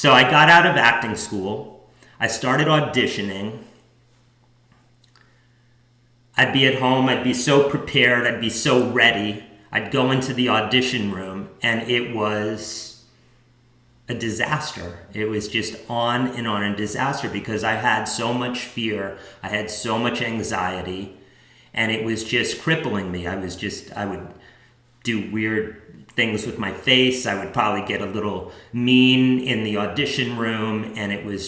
So I got out of acting school. I started auditioning. I'd be at home. I'd be so prepared. I'd be so ready. I'd go into the audition room, and it was a disaster. It was just on and on a disaster because I had so much fear. I had so much anxiety, and it was just crippling me. I would do weird things with my face. I would probably get a little mean in the audition room, and it was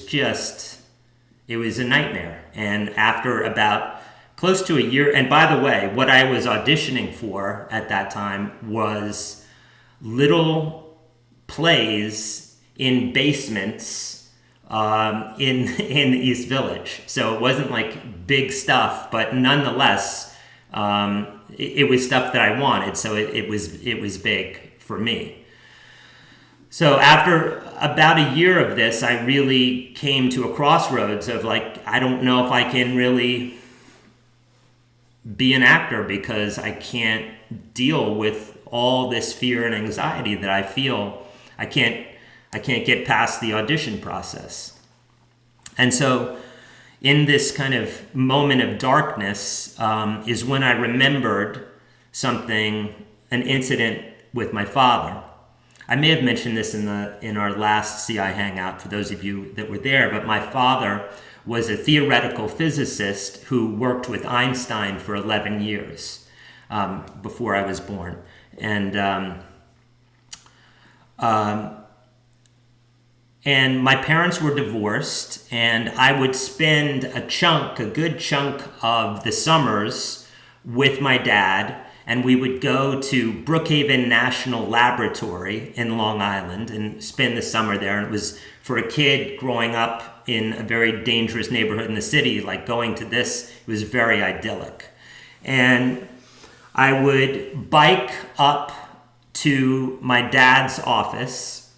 a nightmare. And after about close to a year, and by the way, what I was auditioning for at that time was little plays in basements in the East Village. So it wasn't like big stuff, but nonetheless, it was stuff that I wanted, so it was big for me. So after about a year of this, I really came to a crossroads of like, I don't know if I can really be an actor because I can't deal with all this fear and anxiety that I feel. I can't get past the audition process. And so in this kind of moment of darkness is when I remembered an incident with my father. I may have mentioned this in our last CI Hangout for those of you that were there, but my father was a theoretical physicist who worked with Einstein for 11 years before I was born. And my parents were divorced, and I would spend a good chunk of the summers with my dad, and we would go to Brookhaven National Laboratory in Long Island and spend the summer there. And it was, for a kid growing up in a very dangerous neighborhood in the city, like going to this, it was very idyllic. And I would bike up to my dad's office,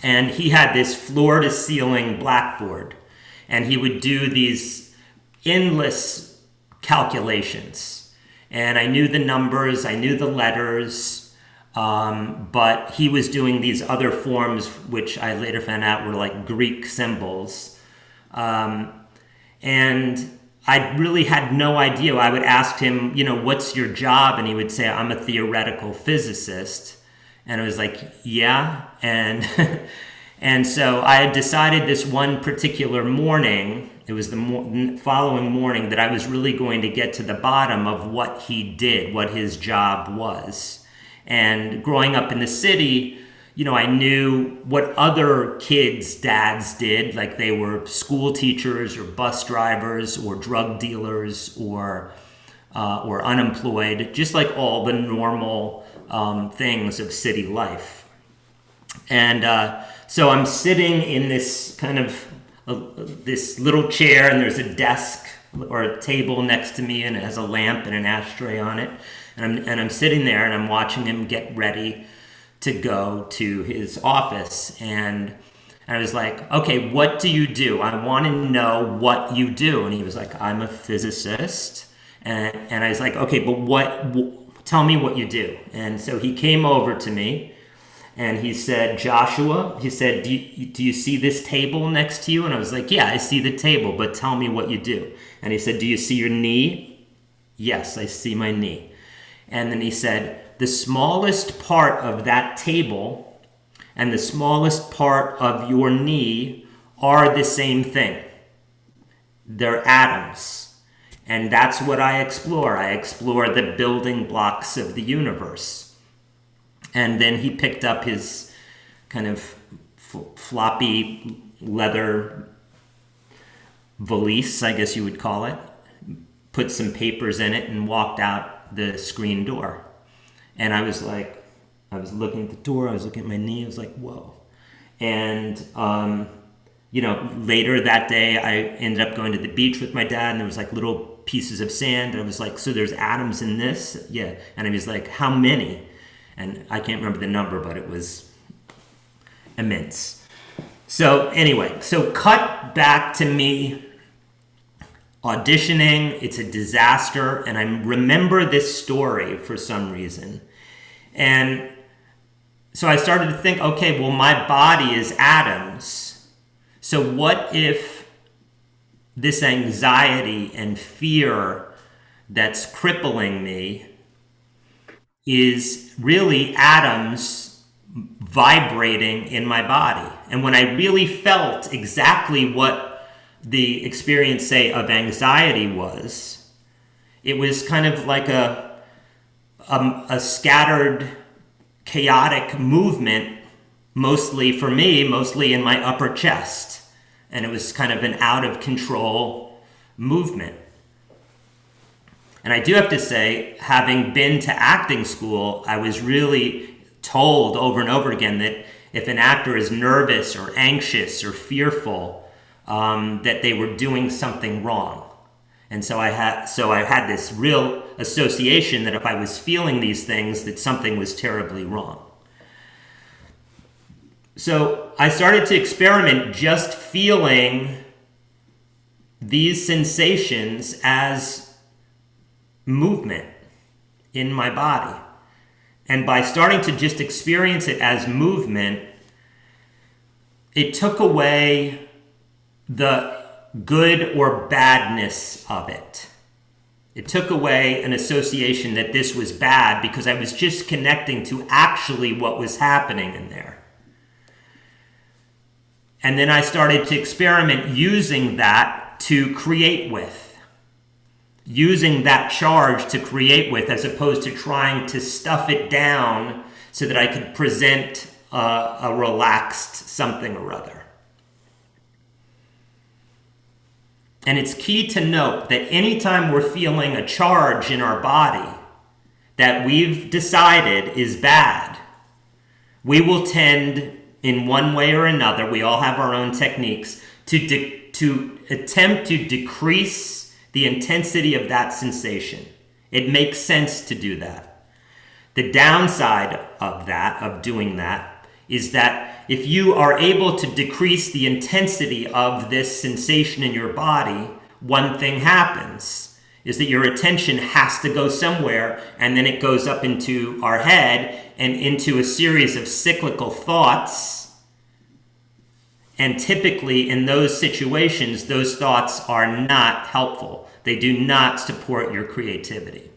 and he had this floor-to-ceiling blackboard, and he would do these endless calculations. And I knew the numbers, I knew the letters, but he was doing these other forms, which I later found out were like Greek symbols. And I really had no idea. I would ask him, what's your job? And he would say, I'm a theoretical physicist. And I was like, yeah. And so I had decided this one particular morning, it was the following morning, that I was really going to get to the bottom of what he did, what his job was. And growing up in the city, I knew what other kids' dads did, like they were school teachers or bus drivers or drug dealers or unemployed, just like all the normal things of city life. And so I'm sitting in this kind of this little chair, and there's a desk or a table next to me, and it has a lamp and an ashtray on it. And I'm sitting there, and I'm watching him get ready to go to his office. And I was like, okay, what do you do? I want to know what you do. And he was like, I'm a physicist. And I was like, okay, but tell me what you do. And so he came over to me, and he said, Joshua, he said, do you see this table next to you? And I was like, yeah, I see the table, but tell me what you do. And he said, do you see your knee? Yes, I see my knee. And then he said, the smallest part of that table and the smallest part of your knee are the same thing. They're atoms. And that's what I explore. I explore the building blocks of the universe. And then he picked up his kind of floppy leather valise, I guess you would call it, put some papers in it, and walked out the screen door. And I was looking at the door, I was looking at my knee, I was like, whoa. And, later that day, I ended up going to the beach with my dad, and there was like little pieces of sand, and I was like, so there's atoms in this? Yeah. And he was like, how many? And I can't remember the number, but it was immense. So anyway, cut back to me auditioning. It's a disaster, and I remember this story for some reason. And So I started to think, okay, well, my body is atoms. So what if this anxiety and fear that's crippling me is really atoms vibrating in my body? And when I really felt exactly what the experience, say, of anxiety was, it was kind of like a scattered, chaotic movement, mostly for me, mostly in my upper chest. And it was kind of an out of control movement. And I do have to say, having been to acting school, I was really told over and over again that if an actor is nervous or anxious or fearful, that they were doing something wrong. And so I had this real association that if I was feeling these things, that something was terribly wrong. So I started to experiment just feeling these sensations as movement in my body. And by starting to just experience it as movement, it took away the good or badness of it. It took away an association that this was bad because I was just connecting to actually what was happening in there. And then I started to experiment using that to create with. Using that charge to create with, as opposed to trying to stuff it down so that I could present a relaxed something or other. And it's key to note that anytime we're feeling a charge in our body that we've decided is bad, we will tend, in one way or another, we all have our own techniques, to attempt to decrease the intensity of that sensation. It makes sense to do that. The downside of that, of doing that, is that if you are able to decrease the intensity of this sensation in your body, one thing happens, is that your attention has to go somewhere, and then it goes up into our head and into a series of cyclical thoughts. And typically in those situations, those thoughts are not helpful. They do not support your creativity.